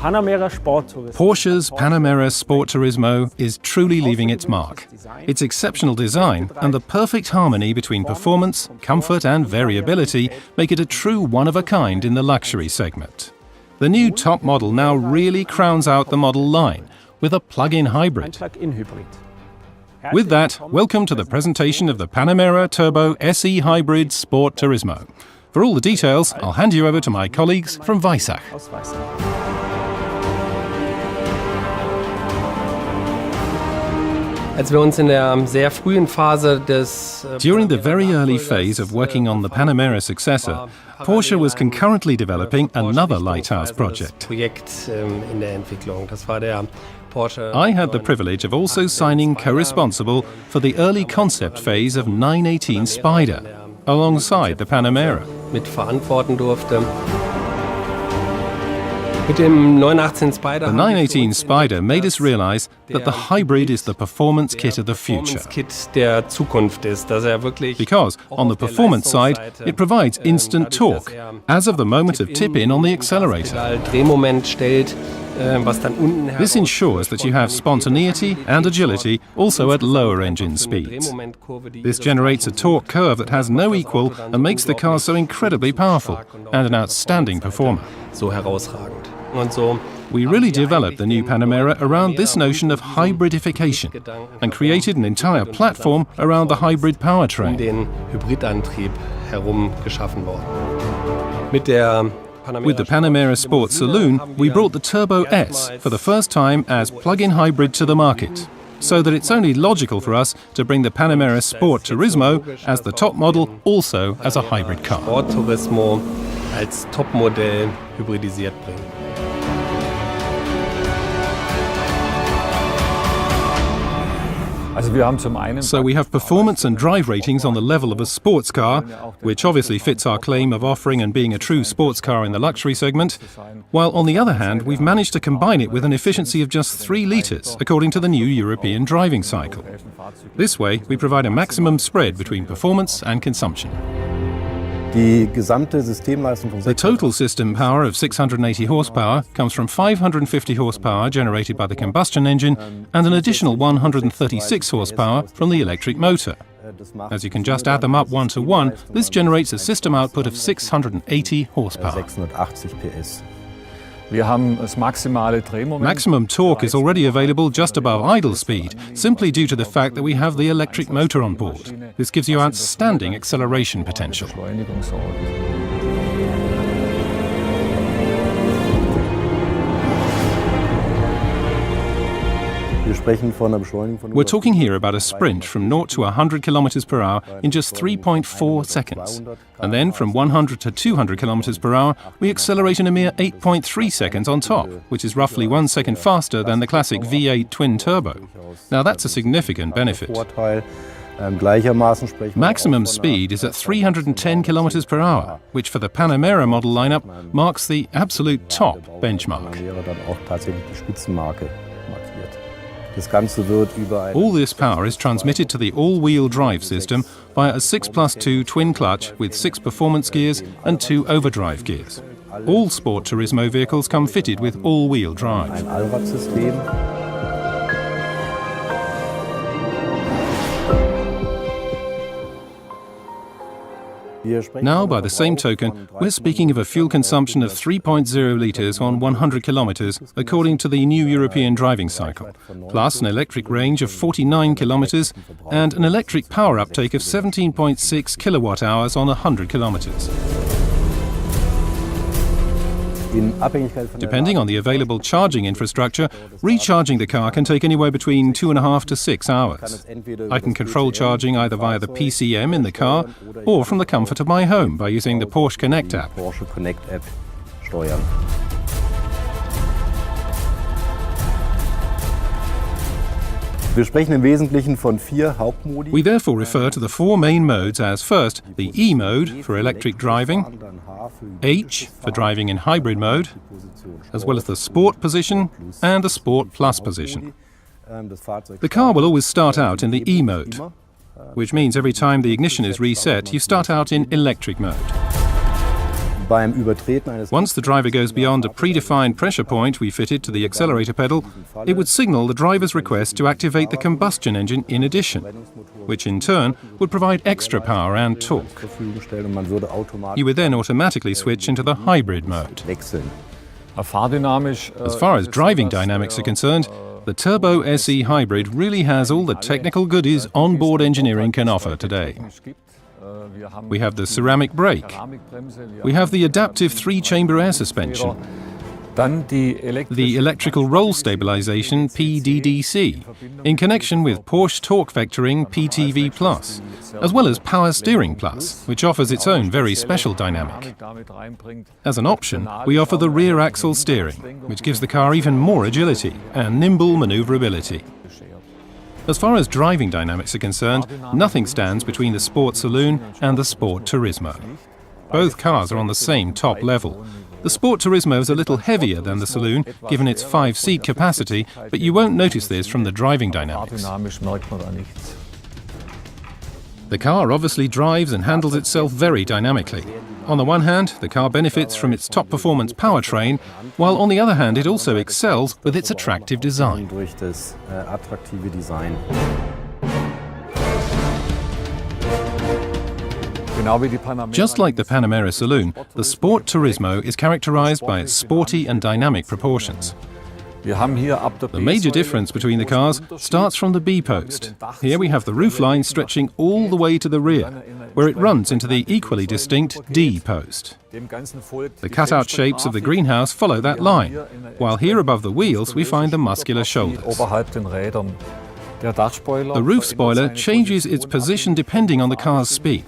Porsche's Panamera Sport Turismo is truly leaving its mark. Its exceptional design and the perfect harmony between performance, comfort and variability make it a true one-of-a-kind in the luxury segment. The new top model now really crowns out the model line with a plug-in hybrid. With that, welcome to the presentation of the Panamera Turbo E-Hybrid Sport Turismo. For all the details, I'll hand you over to my colleagues from Weissach. During the very early phase of working on the Panamera successor, Porsche was concurrently developing another lighthouse project. I had the privilege of also signing co-responsible for the early concept phase of 918 Spider, alongside the Panamera. The 918 Spider made us realize that the hybrid is the performance kit of the future. Because, on the performance side, it provides instant torque, as of the moment of tip-in on the accelerator. This ensures that you have spontaneity and agility also at lower engine speeds. This generates a torque curve that has no equal and makes the car so incredibly powerful and an outstanding performer. We really developed the new Panamera around this notion of hybridification and created an entire platform around the hybrid powertrain. With the Panamera Sport Saloon, we brought the Turbo S for the first time as plug-in hybrid to the market, so that it's only logical for us to bring the Panamera Sport Turismo as the top model also as a hybrid car. So we have performance and drive ratings on the level of a sports car, which obviously fits our claim of offering and being a true sports car in the luxury segment, while on the other hand we've managed to combine it with an efficiency of just 3 litres according to the new European driving cycle. This way we provide a maximum spread between performance and consumption. The total system power of 680 horsepower comes from 550 horsepower generated by the combustion engine and an additional 136 horsepower from the electric motor. As you can just add them up one to one, this generates a system output of 680 horsepower. Maximum torque is already available just above idle speed, simply due to the fact that we have the electric motor on board. This gives you outstanding acceleration potential. We're talking here about a sprint from 0 to 100 km per hour in just 3.4 seconds. And then from 100 to 200 km per hour, we accelerate in a mere 8.3 seconds on top, which is roughly 1 second faster than the classic V8 twin-turbo. Now that's a significant benefit. Maximum speed is at 310 km per hour, which for the Panamera model lineup marks the absolute top benchmark. All this power is transmitted to the all-wheel drive system via a 6+2 twin-clutch with 6 performance gears and 2 overdrive gears. All Sport Turismo vehicles come fitted with all-wheel drive. Now, by the same token, we're speaking of a fuel consumption of 3.0 litres on 100 kilometres according to the new European driving cycle, plus an electric range of 49 kilometres and an electric power uptake of 17.6 kilowatt-hours on 100 kilometres. Depending on the available charging infrastructure, recharging the car can take anywhere between 2.5 to 6 hours. I can control charging either via the PCM in the car or from the comfort of my home by using the Porsche Connect app. Wir sprechen im Wesentlichen von 4 Hauptmodi. We therefore refer to the 4 main modes as first, the E mode for electric driving, H for driving in hybrid mode, as well as the Sport position and the Sport Plus position. The car will always start out in the E mode, which means every time the ignition is reset, you start out in electric mode. beim Übertreten eines Once the driver goes beyond a predefined pressure point we fitted to the accelerator pedal, it would signal the driver's request to activate the combustion engine in addition, which in turn would provide extra power and torque. zur Verfügung stellen und man würde automatisch You would then automatically switch into the hybrid mode. wechseln. As far as driving dynamics are concerned, the Turbo SE Hybrid really has all the technical goodies onboard engineering can offer today. We have the ceramic brake. We have the adaptive three-chamber air suspension. The electrical roll stabilization PDDC, in connection with Porsche torque vectoring PTV Plus, as well as Power Steering Plus, which offers its own very special dynamic. As an option, we offer the rear axle steering, which gives the car even more agility and nimble maneuverability. As far as driving dynamics are concerned, nothing stands between the Sport Saloon and the Sport Turismo. Both cars are on the same top level. The Sport Turismo is a little heavier than the Saloon, given its 5-seat capacity, but you won't notice this from the driving dynamics. The car obviously drives and handles itself very dynamically. On the one hand, the car benefits from its top-performance powertrain, while on the other hand it also excels with its attractive design. Durch das attraktive Design. Just like the Panamera Saloon, the Sport Turismo is characterized by its sporty and dynamic proportions. The major difference between the cars starts from the B-post. Here we have the roofline stretching all the way to the rear, where it runs into the equally distinct D-post. The cutout shapes of the greenhouse follow that line, while here above the wheels we find the muscular shoulders. The roof spoiler changes its position depending on the car's speed.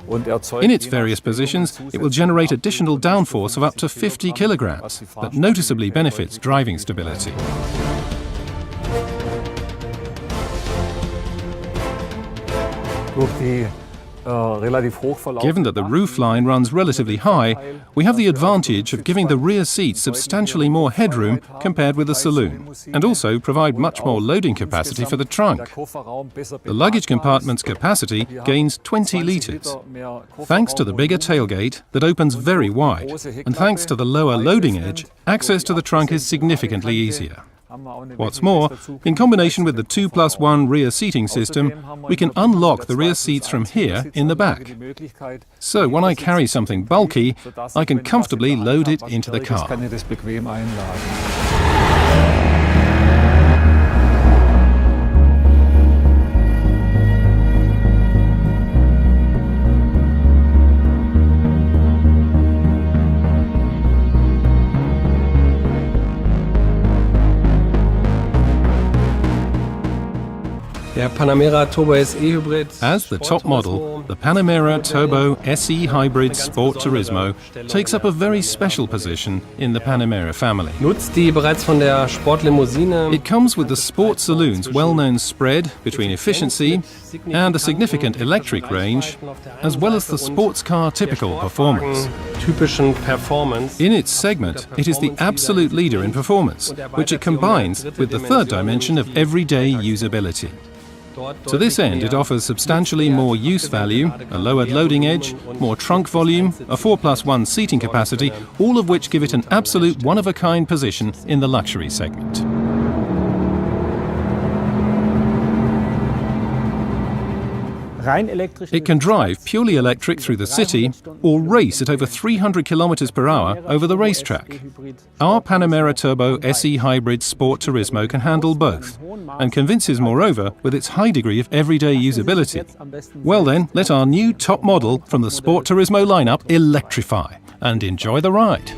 In its various positions, it will generate additional downforce of up to 50 kilograms, that noticeably benefits driving stability. Given that the roof line runs relatively high, we have the advantage of giving the rear seats substantially more headroom compared with the saloon, and also provide much more loading capacity for the trunk. The luggage compartment's capacity gains 20 litres, thanks to the bigger tailgate that opens very wide, and thanks to the lower loading edge, access to the trunk is significantly easier. What's more, in combination with the 2+1 rear seating system, we can unlock the rear seats from here in the back. So when I carry something bulky, I can comfortably load it into the car. As the top model, the Panamera Turbo SE Hybrid Sport Turismo takes up a very special position in the Panamera family. It comes with the Sport Saloon's well-known spread between efficiency and a significant electric range, as well as the sports car typical performance. In its segment, it is the absolute leader in performance, which it combines with the third dimension of everyday usability. To this end, it offers substantially more use value, a lowered loading edge, more trunk volume, a 4+1 seating capacity, all of which give it an absolute one-of-a-kind position in the luxury segment. It can drive purely electric through the city or race at over 300 km per hour over the racetrack. Our Panamera Turbo SE Hybrid Sport Turismo can handle both and convinces moreover with its high degree of everyday usability. Well then, let our new top model from the Sport Turismo lineup electrify and enjoy the ride.